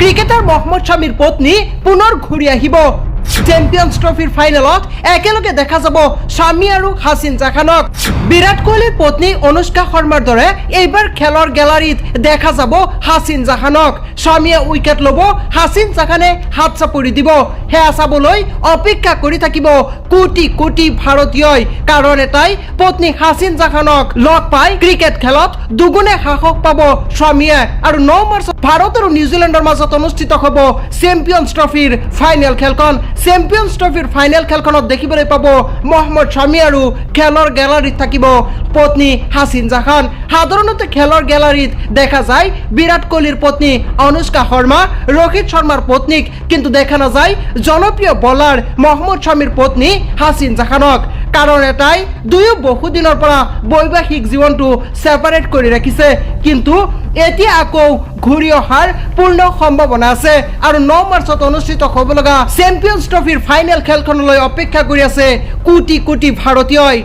cricketer Mohammad শামিৰ পত্নী পুনৰ ঘূৰি আহিব চেম্পিয়ন্স ট্ৰফিৰ ফাইনেলত একেলগে দেখা যাব শামি আৰু হাছিন জাহানক বিৰাট কোহলিৰ পত্নী অনুষ্কা শৰ্মাৰ দৰে এইবাৰ খেলৰ গেলাৰীত দেখা যাব হাছিন জাহানক শামিয়ে উইকেট ল'ব হাছিন জাহানে হাত চাপৰি দিব হেয়া চাবলৈ অপেক্ষা কৰি থাকিব কোটি কোটি ভাৰতীয়ই কাৰণ এটাই পত্নী হাছিন জাহানক লগ পাই ক্ৰিকেট খেলত দুগুণে সাহস পাব শামিয়ে আৰু 9 মাৰ্চত ভাৰত আৰু নিউজিলেণ্ডৰ মাজত অনুষ্ঠিত হ'ব চেম্পিয়ন্স ট্ৰফিৰ ফাইনেল খেলখন চেম্পিয়ন্স ট্ৰফিৰ ফাইনেল খেলখনত দেখিবলৈ পাব মহম্মদ শামি আৰু খেলৰ গেলাৰীত থাকিব পত্নী হাছিন জাহান সাধাৰণতে খেলৰ গেলাৰীত দেখা যায় বিৰাট কোহলিৰ পত্নী অনুষ্কা শৰ্মা ৰোহিত শৰ্মাৰ পত্নীক কিন্তু দেখা নাযায় জনপ্ৰিয় বলাৰ মহম্মদ শামিৰ পত্নী হাছিন জাহানক কাৰণ এটাই দুয়ো বহু দিনৰ পৰা বৈবাহিক জীৱনটো সেপাৰেট কৰি ৰাখিছে কিন্তু এতিয়া আকৌ ঘূৰি অহাৰ পূৰ্ণ সম্ভাৱনা আছে আৰু 9 মাৰ্চত অনুষ্ঠিত হ'ব লগা চেম্পিয়ন্স ট্ৰফিৰ ফাইনেল খেলখনলৈ অপেক্ষা কৰি আছে কোটি কোটি ভাৰতীয়ই